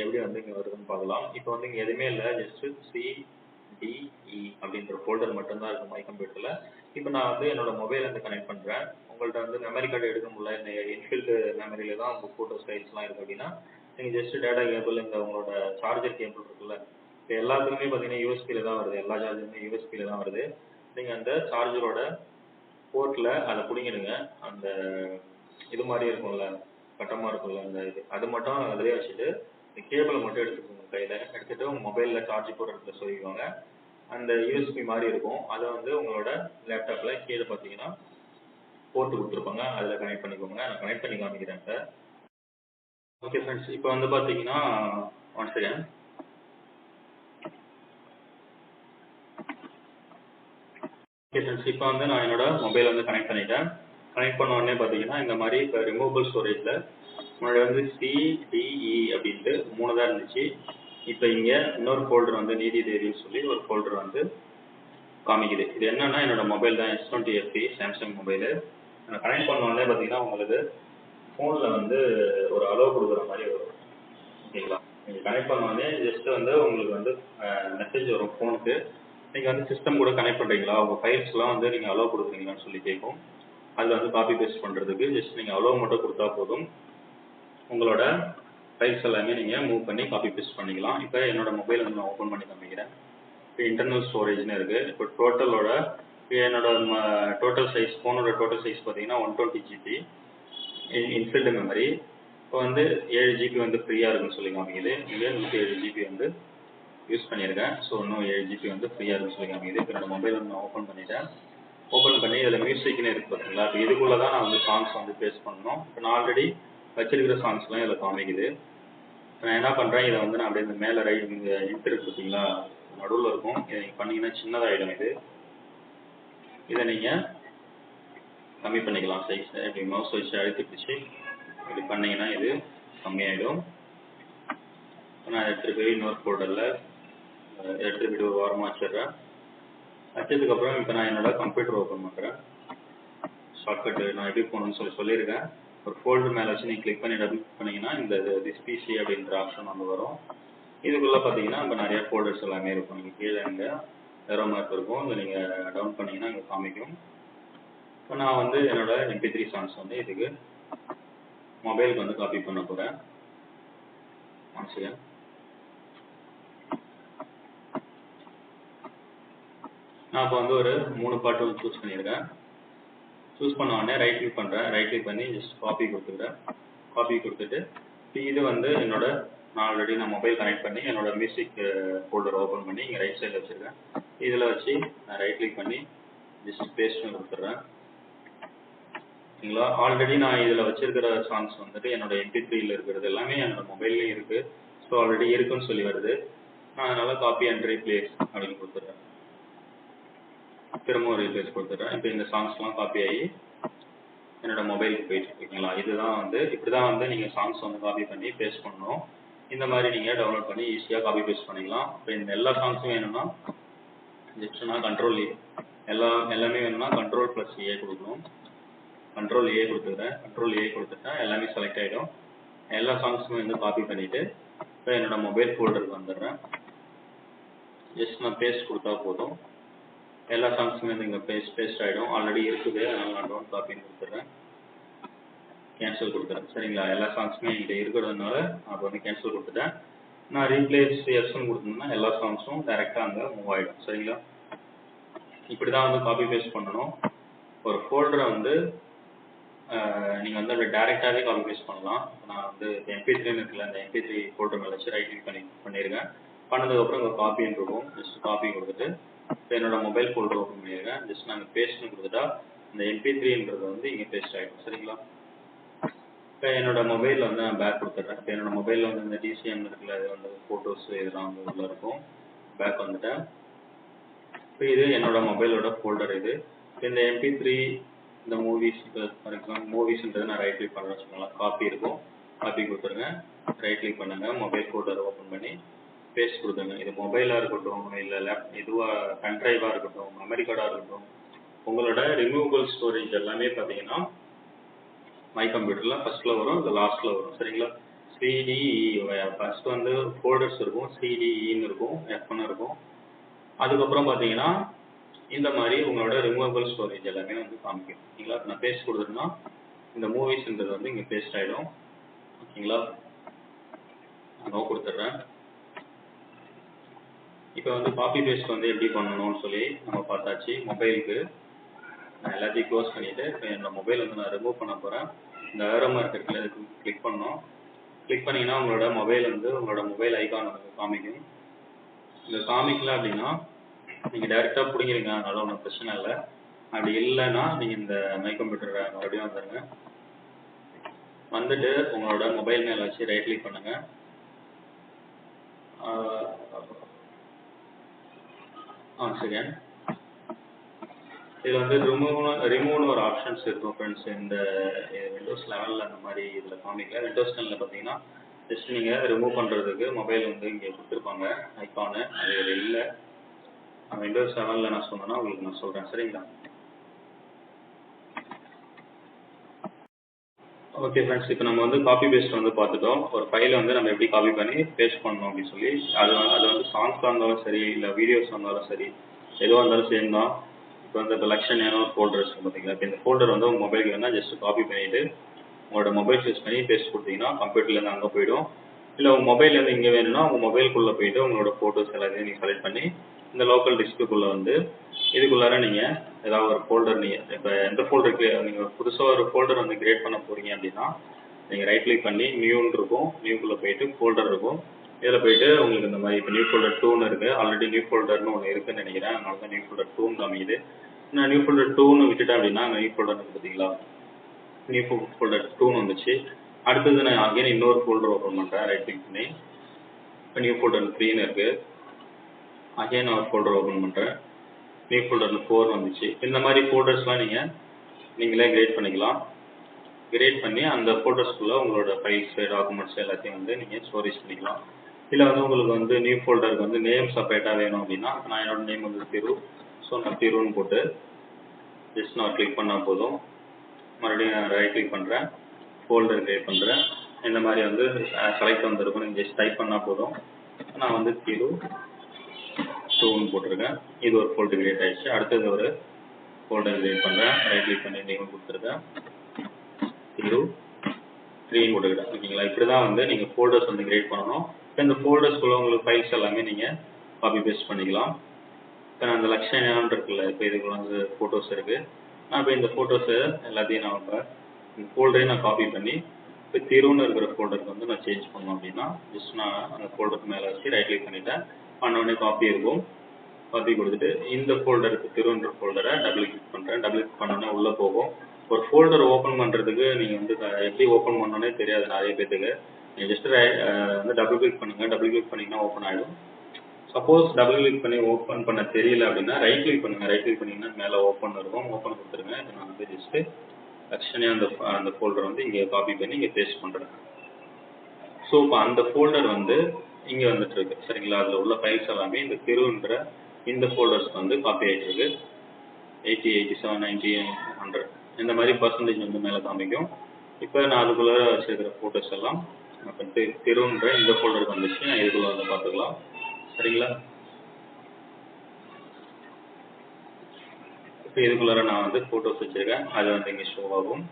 எப்படி வந்து இங்கே வருதுன்னு பார்க்கலாம். இப்போ வந்து இங்கே எதுவுமே இல்லை, ஜஸ்ட்டு CDE அப்படின்ற ஃபோல்டர் மட்டும்தான் இருக்குது மை கம்ப்யூட்டரில். இப்போ நான் வந்து என்னோட மொபைல் வந்து கனெக்ட் பண்ணுறேன். உங்கள்கிட்ட வந்து மெமரி கார்டு எடுக்க முடியல, இந்த இன்பில்ட் மெமரியில் தான் உங்கள் ஃபோட்டோஸ் ஃபைல்ஸ்லாம் இருக்குது அப்படின்னா நீங்கள் ஜஸ்ட்டு டேட்டா கேபிள், இந்த உங்களோட சார்ஜர் கேபிள் இருக்குல்ல, இப்போ எல்லாத்துக்குமே பார்த்தீங்கன்னா யூஎஸ்பியில் தான் வருது. எல்லா சார்ஜருமே யூஎஸ்பியில் தான் வருது. நீங்கள் அந்த சார்ஜரோட போர்ட்டில் அதை பிடிங்கிடுங்க. அந்த இது மாதிரி இருக்கும்ல, கட்டமாக இருக்கும்ல, அந்த இது அது மட்டும் அதிலே வச்சுட்டு இந்த கேபிளை மட்டும் எடுத்துக்கோங்க கையில். எடுத்துகிட்டு உங்கள் மொபைலில் சார்ஜ் போடுற இடத்துல சொல்லிக்குவாங்க. அந்த USB மாதிரி இருக்கும், அதை வந்து உங்களோட லேப்டாப்பில் கீழே பார்த்தீங்கன்னா போர்ட்டு கொடுத்துருப்பாங்க, அதில் கனெக்ட் பண்ணிக்கோங்க. நான் கனெக்ட் பண்ணி காமிக்கிறேன் சார். ஓகே ஃப்ரெண்ட்ஸ், இப்போ வந்து பார்த்தீங்கன்னா ஒன் செகண்ட். ஓகே ஃப்ரெண்ட்ஸ், இப்போ வந்து நான் என்னோட மொபைல் வந்து கனெக்ட் பண்ணிட்டேன். கனெக்ட் பண்ண உடனே பார்த்தீங்கன்னா இந்த மாதிரி இப்போ ரிமூவபிள் ஸ்டோரேஜில் முன்னாடி வந்து CDE அப்படின்ட்டு 3 தான் இருந்துச்சு. இப்போ இங்கே இன்னொரு ஃபோல்டர் வந்து நீதி தேவின்னு சொல்லி ஒரு ஃபோல்டர் வந்து காமிக்குது. இது என்னன்னா என்னோட மொபைல் தான், S20FE சாம்சங் மொபைலு. நான் கனெக்ட் பண்ண உடனே பார்த்தீங்கன்னா உங்களுக்கு ஃபோனில் வந்து ஒரு அலோவ் கொடுக்குற மாதிரி வரும். ஓகேங்களா? நீங்கள் கனெக்ட் பண்ண உடனே ஜஸ்ட்டு வந்து உங்களுக்கு வந்து மெசேஜ் வரும் ஃபோனுக்கு. நீங்கள் வந்து சிஸ்டம் கூட கனெக்ட் பண்ணுறீங்களா, உங்கள் ஃபைல்ஸ்லாம் வந்து நீங்கள் அலோவ் கொடுக்குறீங்களான்னு சொல்லி கேட்கும். அதில் வந்து காப்பி பேஸ்ட் பண்ணுறதுக்கு ஜஸ்ட் நீங்கள் அலோவ் மட்டும் கொடுத்தா போதும். உங்களோட ஃபைல்ஸ் எல்லாமே நீங்கள் மூவ் பண்ணி காப்பி பேஸ்ட் பண்ணிக்கலாம். இப்போ என்னோட மொபைல் வந்து நான் ஓப்பன் பண்ணி காமிக்கிறேன். இப்போ இன்டர்னல் ஸ்டோரேஜ்னு இருக்குது. இப்போ டோட்டலோட என்னோட டோட்டல் சைஸ், ஃபோனோட டோட்டல் சைஸ் பார்த்தீங்கன்னா 120 GB இன்ஃபில்டு மெமரி. இப்போ வந்து 7 GB வந்து ஃப்ரீயாக இருக்குன்னு சொல்லி காமிக்குது. இங்கே 107 GB வந்து யூஸ் பண்ணியிருக்கேன். ஸோ இன்னும் 7 GB வந்து ஃப்ரீயாக இருக்குன்னு சொல்லி காமிக்குது. இப்போ என்னோட மொபைல் வந்து நான் ஓப்பன் பண்ணிட்டேன். ஓப்பன் பண்ணி இதில் மியூசிக்னு இருக்குது பார்த்தீங்களா? இப்போ இதுக்குள்ளே தான் நான் வந்து சாங்ஸ் வந்து பேஸ்ட் பண்ணணும். இப்போ நான் ஆல்ரெடி வச்சிருக்கிற சாங்ஸ்லாம் இதில் காமிக்குது. நான் என்ன பண்ணுறேன், இதை வந்து நான் அப்படியே இந்த மேலே ரைட் இங்கே இன்டர் இருக்கு பார்த்தீங்களா, நடுவில் இருக்கும். இதை நீங்கள் பண்ணிங்கன்னா சின்னதாகிடும். இதை நீங்கள் கம்மி பண்ணிக்கலாம் சைஸ். இப்படி மவுஸ் வச்சு அழுத்தி பிடிச்சி இப்படி பண்ணிங்கன்னா இது கம்மியாகிடும். நான் எடுத்துகிட்டு போய் இன்னொரு ஃபோல்டரில் எடுத்துகிட்டு போய்ட்டு ஒரு வாரமாக வச்சிடுறேன். வச்சதுக்கப்புறம் இப்போ நான் என்னோட கம்ப்யூட்டர் ஓப்பன் பண்ணுறேன். ஷார்ட்கட்டு நான் எப்படி போகணும்னு சொல்லியிருக்கேன். ஒரு ஃபோல்டர் மேலே வச்சு நீங்கள் கிளிக் பண்ணி டபுள் பண்ணிங்கன்னா இந்த திஸ் பிசி அப்படின்ற ஆப்ஷன் வந்து வரும். இதுக்குள்ளே பார்த்தீங்கன்னா இப்போ நிறைய ஃபோல்டர்ஸ் எல்லாமே இருக்கும். நீங்கள் கீழே இங்கே ஏரோ மார்க் இருக்கும். இதை நீங்கள் டவுன் பண்ணிங்கன்னா இங்கே காமிக்கும். இப்போ நான் வந்து என்னோட MP3 சாங்ஸ் வந்து இதுக்கு மொபைலுக்கு வந்து காப்பி பண்ண போகிறேன். நான் இப்போ வந்து ஒரு 3 பாட்டு வந்து சூஸ் பண்ணியிருக்கேன். சூஸ் பண்ண உடனே ரைட் கிளிக் பண்ணுறேன். ரைட் கிளிக் பண்ணி ஜஸ்ட் காப்பி கொடுத்துக்கிறேன். காப்பி கொடுத்துட்டு இது வந்து என்னோட நான் ஆல்ரெடி நான் மொபைல் கனெக்ட் பண்ணி என்னோட மியூசிக் ஃபோல்டர் ஓப்பன் பண்ணி இங்கே ரைட் சைடில் வச்சுருக்கேன். இதில் வச்சு நான் ரைட் கிளிக் பண்ணி ஜஸ்ட் பேஸ்ட்னு கொடுத்துட்றேன். ஓகேங்களா? ஆல்ரெடி நான் இதில் வச்சிருக்கிற சாங்ஸ் வந்துட்டு என்னோட MP3யில் இருக்கிறது எல்லாமே என்னோட மொபைல்லையும் இருக்குது. ஸோ ஆல்ரெடி இருக்குன்னு சொல்லி வருது. நான் அதனால் காப்பி அண்ட் ரீப்ளேஸ் அப்படின்னு கொடுத்துட்றேன். திரும்ப ரீப்ளேஸ் கொடுத்துட்றேன். இப்போ இந்த சாங்ஸ்லாம் காப்பி ஆகி என்னோட மொபைலுக்கு போயிட்டு இருக்கீங்களா? இதுதான் வந்து இப்படி தான் வந்து நீங்கள் சாங்ஸ் வந்து காப்பி பண்ணி பேஸ்ட் பண்ணணும். இந்த மாதிரி நீங்கள் டவுன்லோட் பண்ணி ஈஸியாக காப்பி பேஸ்ட் பண்ணிக்கலாம். இப்போ இந்த எல்லா சாங்ஸும் வேணும்னா ஜஸ்ட் நான் கண்ட்ரோல் எல்லாமே வேணும்னா Ctrl+A கொடுக்கணும். Ctrl+A கொடுத்துக்கிறேன். Ctrl+A கொடுத்துட்டா எல்லாமே செலக்ட் ஆகிடும். எல்லா சாங்ஸுமே வந்து காப்பி பண்ணிவிட்டு இப்போ என்னோட மொபைல் ஃபோல்டருக்கு வந்துடுறேன். ஜஸ்ட் நான் பேஸ்ட் கொடுத்தா போதும். எல்லா சாங்ஸுமே வந்து இங்கே பேஸ்ட் ஆகிடும். ஆல்ரெடி இருக்குது, அதனால் நான் டவுன் காப்பின்னு கொடுத்துட்றேன். கேன்சல் கொடுத்துறேன். சரிங்களா? எல்லா சாங்ஸுமே என்கிட்ட இருக்கிறதுனால நான் வந்து கேன்சல் கொடுத்துட்டேன். நான் ரீப்ளேஸ் எஸ்ன்னு கொடுத்தோம்னா எல்லா சாங்ஸும் டேரெக்டாக அங்கே மூவ் ஆகிடும். சரிங்களா? இப்படி தான் வந்து காப்பி பேஸ்ட் பண்ணணும். ஒரு ஃபோல்டரை வந்து நீங்கள் வந்து அப்படி டேரெக்டாகவே காப்பி பேஸ்ட் பண்ணலாம். நான் வந்து MP3ன்னு இருக்குல்ல, அந்த MP3 ஃபோல்டர் மேலே வச்சு ரைட் கிளிக் பண்ணியிருக்கேன். பண்ணதுக்கப்புறம் இங்கே காப்பின்னு இருக்கும். ஜஸ்ட் காப்பி கொடுத்துட்டு இப்போ என்னோட மொபைல் ஃபோல்டர் ஓப்பன் பண்ணியிருக்கேன். ஜஸ்ட் நாங்கள் பேஸ்ட்னு கொடுத்துட்டா இந்த MP3ன்றது வந்து இங்கே பேஸ்ட் ஆகிடும். சரிங்களா? இப்போ என்னோட மொபைலில் வந்து நான் பேக் கொடுத்துட்றேன். இப்போ என்னோட மொபைலில் வந்து இந்த DCM இருக்குல்ல, இது வந்து ஃபோட்டோஸ் இதெல்லாம் வந்து உள்ள இருக்கும். பேக் வந்துட்டேன். இப்போ இது என்னோட மொபைலோட ஃபோல்டர். இது இந்த MP3 இந்த மூவிஸ், இப்போ ஃபார் எக்ஸாம்பிள் மூவிஸ்ன்றது நான் ரைட் கிளிக் பண்ணுறேன்னு வச்சுக்கோங்களேன். காப்பி இருக்கும். காப்பி கொடுத்துருங்க. ரைட் கிளிக் பண்ணுங்கள். மொபைல் ஃபோல்டரை ஓப்பன் பண்ணி பேஸ்ட் கொடுத்துருங்க. இது மொபைலாக இருக்கட்டும், இல்லை இதுவாக பென்ட்ரைவாக இருக்கட்டும், மெமரி கார்டாக இருக்கட்டும், உங்களோட ரிமூவபிள் ஸ்டோரேஜ் எல்லாமே பார்த்தீங்கன்னா மை கம்ப்யூட்டரில் ஃபஸ்ட்டில் வரும், இது லாஸ்ட்டில் வரும். சரிங்களா? CDE ஃபஸ்ட் வந்து ஃபோல்டர்ஸ் இருக்கும். CDEன்னு இருக்கும், F1 இருக்கும். அதுக்கப்புறம் பார்த்தீங்கன்னா இந்த மாதிரி உங்களோட ரிமூவபிள் ஸ்டோரேஜ் எல்லாமே வந்து காமிக்கும். ஓகேங்களா? நான் பேஸ்ட் கொடுத்துட்டேன்னா இந்த மூவிஸ்ன்றது வந்து இங்கே பேஸ்ட் ஆகிடும். ஓகேங்களா? நான் நோ கொடுத்துட்றேன். இப்போ வந்து காப்பி பேஸ்ட் வந்து எப்படி பண்ணணும்னு சொல்லி நம்ம பார்த்தாச்சு. மொபைலுக்கு நான் எல்லாத்தையும் க்ளோஸ் பண்ணிவிட்டு இப்போ என்னோட மொபைல் வந்து நான் ரிமூவ் பண்ண போகிறேன். இந்த ஏரோ மார்க் இருக்குல்ல, இதுக்கு கிளிக் பண்ணணும். கிளிக் பண்ணிங்கன்னா உங்களோட மொபைல் வந்து உங்களோட மொபைல் ஐகான் வந்து காமிக்கும். இந்த காமிக்கல அப்படின்னா நீங்கள் டேரெக்டாக பிடிங்கிறீங்க, அதனால ஒன்றும் பிரச்சனை இல்லை. அப்படி இல்லைன்னா நீங்கள் இந்த மை கம்ப்யூட்டரை மறுபடியும் வந்துடுங்க. வந்துட்டு உங்களோட மொபைல் மேலே வச்சு ரைட் கிளிக் பண்ணுங்கள். செகண்ட் இதில் வந்து ரிமூவ்னு ஒரு ஆப்ஷன்ஸ் இருக்கும் ஃப்ரெண்ட்ஸ். இந்த விண்டோஸ் 11 அந்த மாதிரி இதில் காமிக்கல. விண்டோஸ் 10ல் பார்த்தீங்கன்னா ஜஸ்ட் நீங்கள் ரிமூவ் பண்ணுறதுக்கு மொபைல் வந்து இங்கே கொடுத்துருப்பாங்க ஐகானு, அது இதில் இல்லை. விண்டோஸ் 7ல் நான் சொன்னேன்னா உங்களுக்கு நான் சொல்கிறேன். சரிங்களா? ஓகே ஃப்ரெண்ட்ஸ், இப்போ நம்ம வந்து காப்பி பேஸ்ட் வந்து பார்த்துட்டோம். ஒரு ஃபைலை வந்து நம்ம எப்படி காப்பி பண்ணி பேஸ்ட் பண்ணணும் அப்படின்னு சொல்லி. அது வந்து சாங்ஸாக இருந்தாலும் சரி, இல்லை வீடியோஸாக இருந்தாலும் சரி, எதுவாக இருந்தாலும் சேம் தான். இப்போ வந்து இப்போ லக்ஷன் ஒரு ஃபோல்டர் இருக்குது பார்த்தீங்களா. இப்போ இந்த ஃபோல்டர் வந்து உங்கள் மொபைலுக்கு வேணால் ஜஸ்ட் காப்பி பண்ணிவிட்டு உங்களோட மொபைல் யூஸ் பண்ணி பேஸ்ட் கொடுத்தீங்கன்னா கம்ப்யூட்டர்லேருந்து அங்கே போய்டும். இல்லை உங்கள் மொபைல்லேருந்து இங்கே வேணும்னா உங்கள் மொபைலுக்குள்ளே போய்ட்டு உங்களோட ஃபோட்டோஸ் எல்லாத்தையும் நீங்கள் செலக்ட் பண்ணி இந்த லோக்கல் டிஸ்க்குள்ளே வந்து இதுக்குள்ளார நீங்கள் ஏதாவது ஒரு ஃபோல்டர் நீங்கள் இப்போ எந்த ஃபோல்டருக்கு நீங்கள் புதுசாக ஒரு ஃபோல்டர் வந்து கிரியேட் பண்ண போகிறீங்க அப்படின்னா நீங்கள் ரைட் கிளிக் பண்ணி நியூன்னு இருக்கும், நியூக்குள்ளே போய்ட்டு ஃபோல்டர் இருக்கும். இதில் போய்ட்டு உங்களுக்கு இந்த மாதிரி இப்போ நியூ ஃபோல்டர் 2ன்னு இருக்குது. ஆல்ரெடி நியூ ஃபோல்டர்னு ஒன்று இருக்குதுன்னு நினைக்கிறேன். அதனால தான் நியூ ஃபோல்டர் 2ன்னு காமிக்குது. நான் நியூ ஃபோல்டர் 2ன்னு விட்டுட்டேன் அப்படின்னா அங்கே நியூ ஃபோல்டர் இருக்குது பார்த்தீங்களா, நியூ ஃபோல்டர் 2ன்னு வந்துச்சு. அடுத்தது நான் அகைன் இன்னொரு ஃபோல்டர் ஓப்பன் பண்ணுறேன் ரைட் கிளிக் பண்ணி. இப்போ நியூ ஃபோல்டர் 3ன்னு இருக்குது. அகைன் நான் ஒரு ஃபோல்டர் ஓப்பன் பண்ணுறேன், நியூ ஃபோல்டர் 4 வந்துச்சு. இந்த மாதிரி ஃபோல்டர்ஸ்லாம் நீங்களே கிரியேட் பண்ணிக்கலாம். கிரியேட் பண்ணி அந்த ஃபோல்டர்ஸ்குள்ளே உங்களோட ஃபைல்ஸ் டாக்குமெண்ட்ஸ் எல்லாத்தையும் வந்து நீங்கள் ஸ்டோரேஜ் பண்ணிக்கலாம். இல்லை வந்து உங்களுக்கு வந்து நியூ ஃபோல்டருக்கு வந்து நேம் செப்பரேட்டாக வேணும் அப்படின்னா நான் என்னோட நேம் வந்து திரு. ஸோ நான் திருன்னு போட்டு ஜஸ்ட் நான் கிளிக் பண்ணால் போதும். மறுபடியும் நான் ரைட் கிளிக் பண்ணுறேன், ஃபோல்டர் கிரியேட் பண்ணுறேன். இந்த மாதிரி வந்து செலக்ட் வந்துருக்கும். நீங்கள் ஜஸ்ட் டைப் பண்ணால் போதும். நான் வந்து திரு 2ன்னு போட்டிருக்கேன். இது ஒரு ஃபோல்டர் கிரியேட் ஆகிடுச்சு. அடுத்தது ஒரு ஃபோல்டர் கிரியேட் பண்ணுறேன், ரைட் கிளிக் பண்ணி நேம் கொடுத்துருக்கேன், திரு 3ன்னு போட்டுக்கிட்டேன். ஓகேங்களா. இப்படி தான் வந்து நீங்கள் ஃபோல்டர்ஸ் வந்து கிரியேட் பண்ணணும். இப்போ இந்த ஃபோல்டர்ஸ்குள்ளே உங்களுக்கு ஃபைல்ஸ் எல்லாமே நீங்கள் காப்பி பேஸ்ட் பண்ணிக்கலாம். இப்போ நான் அந்த லக்ஷன் இருக்குல்ல, இப்போ இதுக்குள்ள வந்து ஃபோட்டோஸ் இருக்குது. நான் இப்போ இந்த ஃபோட்டோஸை எல்லாத்தையும் நான் இப்போ இந்த ஃபோல்டரையும் நான் காப்பி பண்ணி இப்போ திருன்னு இருக்கிற ஃபோல்டருக்கு வந்து நான் சேஞ்ச் பண்ணோம் அப்படின்னா ஜஸ்ட் நான் அந்த ஃபோல்டருக்கு மேலே வச்சு ரைட் கிளிக் பண்ணிட்டேன். பண்ணோடனே காப்பி இருக்கும். காப்பி கொடுத்துட்டு இந்த ஃபோல்டருக்கு திருன்ற ஃபோல்டரை டபுள் கிளிக் பண்ணுறேன். டபுள் கிளிக் பண்ணோன்னே உள்ளே போகும். ஒரு ஃபோல்டர் ஓப்பன் பண்ணுறதுக்கு நீங்கள் வந்து எப்படி ஓப்பன் பண்ணோன்னே தெரியாது நிறைய பேத்துக்கு. நீங்கள் ஜஸ்ட் வந்து டபுள் கிளிக் பண்ணுங்கள். டபுள் கிளிக் பண்ணிங்கன்னா ஓப்பன் ஆகிடும். சப்போஸ் டபுள் கிளிக் பண்ணி ஓப்பன் பண்ண தெரியல அப்படின்னா ரைட் கிளிக் பண்ணுங்கள். ரைட் கிளிக் பண்ணிங்கன்னா மேலே ஓப்பன் இருக்கும். ஓப்பன் கொடுத்துருங்க. இதை நான் வந்து ஜஸ்ட்டு லக்ஷனே அந்த ஃபோல்டர் வந்து இங்கே காப்பி பண்ணி இங்கே பேஸ்ட் பண்ணுறேன். ஸோ இப்போ அந்த ஃபோல்டர் வந்து இங்கே வந்துட்டு இருக்கு. சரிங்களா. அதில் உள்ள ஃபைல்ஸ் எல்லாமே இந்த திருன்ற இந்த ஃபோல்டர்ஸ் வந்து காப்பி ஆகிட்டு இருக்கு. 80, 87, 90, 100 இந்த மாதிரி பர்சன்டேஜ் வந்து மேலே காமிக்கும். இப்போ நான் அதுக்குள்ளே வச்சிருக்கிற ஃபோட்டோஸ் எல்லாம் இப்போ திருன்ற இந்த ஃபோல்டருக்கு வந்துச்சு. நான் இதுக்குள்ளே வந்து பார்த்துக்கலாம். சரிங்களா. இப்போ இதுக்குள்ளார நான் வந்து ஃபோட்டோஸ் வச்சுருக்கேன். அது வந்து இங்கே ஷோ ஆகும்.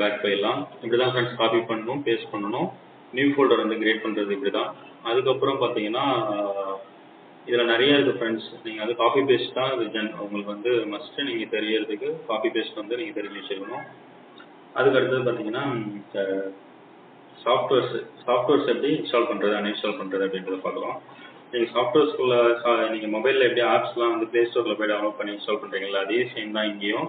பேக் போயிடலாம். இப்படி தான் ஃப்ரெண்ட்ஸ் காப்பி பண்ணணும், பேஸ்ட் பண்ணணும். நியூ ஃபோல்டர் வந்து கிரியேட் பண்ணுறது இப்படி தான். அதுக்கப்புறம் பார்த்தீங்கன்னா இதில் நிறைய இருக்குது ஃப்ரெண்ட்ஸ். நீங்கள் வந்து காப்பி பேஸ்ட் தான் இது உங்களுக்கு வந்து மஸ்ட்டு நீங்கள் தெரியறதுக்கு காப்பி பேஸ்ட் வந்து நீங்கள் தெரிஞ்சு வச்சுருக்கணும். அதுக்கு அடுத்தது பார்த்தீங்கன்னா சாஃப்ட்வேர்ஸ் எப்படி இன்ஸ்டால் பண்ணுறது அன்இன்ஸ்டால் பண்ணுறது அப்படின்றத பார்க்கலாம். நீங்கள் சாஃப்ட்வேர்ஸ்குள்ளே நீங்கள் மொபைலில் எப்படி ஆப்ஸ்லாம் வந்து ப்ளே ஸ்டோரில் போய் டவுன்லோட் பண்ணி இன்ஸ்டால் பண்ணுறீங்களா, அதே சேம் தான் இங்கேயும்.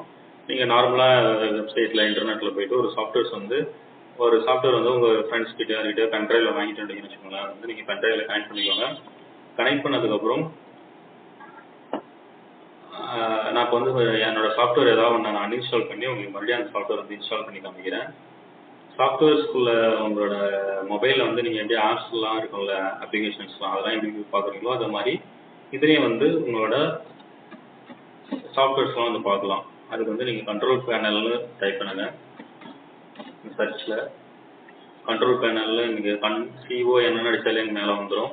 நீங்கள் நார்மலாக வெப்சைட்டில் இன்டர்நெட்டில் போய்ட்டு ஒரு சாஃப்ட்வேர் வந்து உங்கள் ஃப்ரெண்ட்ஸ் கிட்ட யார்கிட்ட பென்ட்ரைவில் வாங்கிட்டு வந்தீங்கன்னு வச்சுக்கோங்களேன். வந்து நீங்கள் பென்ட்ரைவில் கனெக்ட் பண்ணிக்கோங்க. கனெக்ட் பண்ணதுக்கப்புறம் நான் இப்போ வந்து என்னோட சாஃப்ட்வேர் ஏதாவது ஒன்று நான் அன்இன்ஸ்டால் பண்ணி உங்களுக்கு மறுபடியும் அந்த சாஃப்ட்வேர் வந்து இன்ஸ்டால் பண்ணி காமிக்கிறேன். சாஃப்ட்வேர்ஸ்குள்ளே உங்களோட மொபைலில் வந்து நீங்கள் எப்படி ஆப்ஸ்லாம் இருக்கும்ல, அப்ளிகேஷன்ஸ்லாம் அதெல்லாம் எப்படி பார்க்குறீங்களோ அது மாதிரி இதுலேயும் வந்து உங்களோட சாஃப்ட்வேர்ஸ்லாம் வந்து பார்க்கலாம். அதுக்கு வந்து நீங்கள் கண்ட்ரோல் பேனல்னு டைப் பண்ணுங்கள். சர்ச்சில் கண்ட்ரோல் பேனலில் நீங்கள் CON அடித்தாலே மேலே வந்துடும்.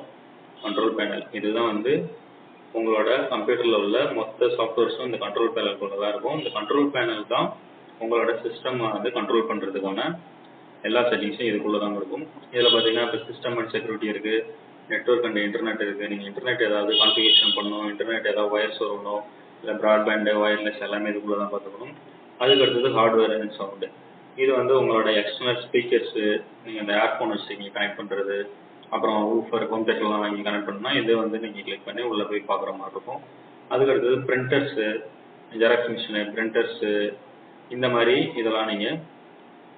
கண்ட்ரோல் பேனல் இதுதான் வந்து உங்களோட கம்ப்யூட்டரில் உள்ள மொத்த சாஃப்ட்வேர்ஸும் இந்த கண்ட்ரோல் பேனலுக்குள்ள தான் இருக்கும். இந்த கண்ட்ரோல் பேனல் தான் உங்களோட சிஸ்டம் வந்து கண்ட்ரோல் பண்ணுறதுக்கான எல்லா செட்டிங்ஸும் இதுக்குள்ளே தான் இருக்கும். இதில் பார்த்தீங்கன்னா இப்போ சிஸ்டம் அண்ட் செக்யூரிட்டி இருக்குது, நெட்வொர்க் அண்ட் இன்டர்நெட் இருக்குது. நீங்கள் இன்டர்நெட் ஏதாவது கான்ஃபிகரேஷன் பண்ணணும், இன்டர்நெட் ஏதாவது ஒயர்ஸ் வரணும், இல்லை ப்ராட்பேண்டு ஒயர்லெஸ் எல்லாமே இதுக்குள்ளே தான் பார்த்துக்கணும். அதுக்கு அடுத்தது ஹார்ட்வேர் அண்ட் சவுண்டு. இது வந்து உங்களோட எக்ஸ்டர்னல் ஸ்பீக்கர்ஸு, நீங்கள் இந்த ஏர்ஃபோன் வச்சு கனெக்ட் பண்ணுறது, அப்புறம் ஊஃபர் ஹோம் தேட்டர்லாம் வாங்கி கனெக்ட் பண்ணால் இது வந்து நீங்கள் கிளிக் பண்ணி உள்ளே போய் பார்க்குற மாதிரி இருக்கும். அதுக்கு அடுத்தது பிரிண்டர்ஸு, ஜெராக்ஸ் மிஷினு, பிரிண்டர்ஸு இந்த மாதிரி இதெல்லாம் நீங்கள்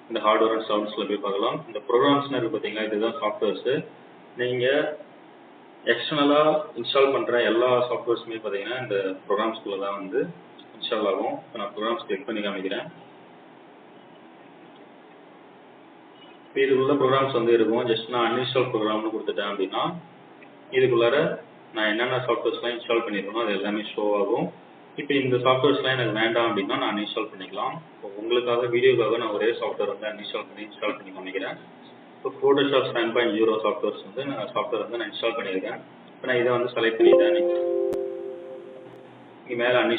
இந்த ஹார்ட்வேர் அண்ட் சவுண்ட்ஸில் போய் பார்க்கலாம். இந்த ப்ரோக்ராம்ஸ்னு இருக்குது பார்த்தீங்களா, இதுதான் சாஃப்ட்வேர்ஸு. நீங்கள் எக்ஸ்டர்னலாக இன்ஸ்டால் பண்ணுற எல்லா சாஃப்ட்வேர்ஸுமே பார்த்தீங்கன்னா இந்த ப்ரோக்ராம்ஸ்குள்ளே தான் வந்து இன்ஸ்டால் ஆகும். இப்போ நான் ப்ரோக்ராம்ஸ் கிளிக் பண்ணி காமிக்கிறேன். இப்போ இதுக்குள்ள ப்ரோக்ராம்ஸ் வந்து இருக்கும். ஜஸ்ட் நான் அன்இன்ஸ்டால் ப்ரோக்ராம்னு கொடுத்துட்டேன் அப்படின்னா இதுக்குள்ளார நான் என்னென்ன சாஃப்ட்வேர்ஸ்லாம் இன்ஸ்டால் பண்ணியிருக்கணும் அது எல்லாமே ஷோ ஆகும். இப்போ இந்த சாஃப்ட்வேர்ஸ்லாம் எனக்கு வேண்டாம் அப்படின்னா நான் அன்இன்ஸ்டால் பண்ணிக்கலாம். இப்போ உங்களுக்காக வீடியோக்காக நான் ஒரே சாஃப்ட்வேர் வந்து இன்ஸ்டால் பண்ணி காமிக்கிறேன். இப்போ ஃபோட்டோஷாப் 7.0 சாஃப்ட்வேர் வந்து நான் இன்ஸ்டால் பண்ணியிருக்கேன். இப்போ நான் இதை வந்து செலக்ட் பண்ணிட்டேன். இங்கே மேலே அன்இன்ஸ்டால்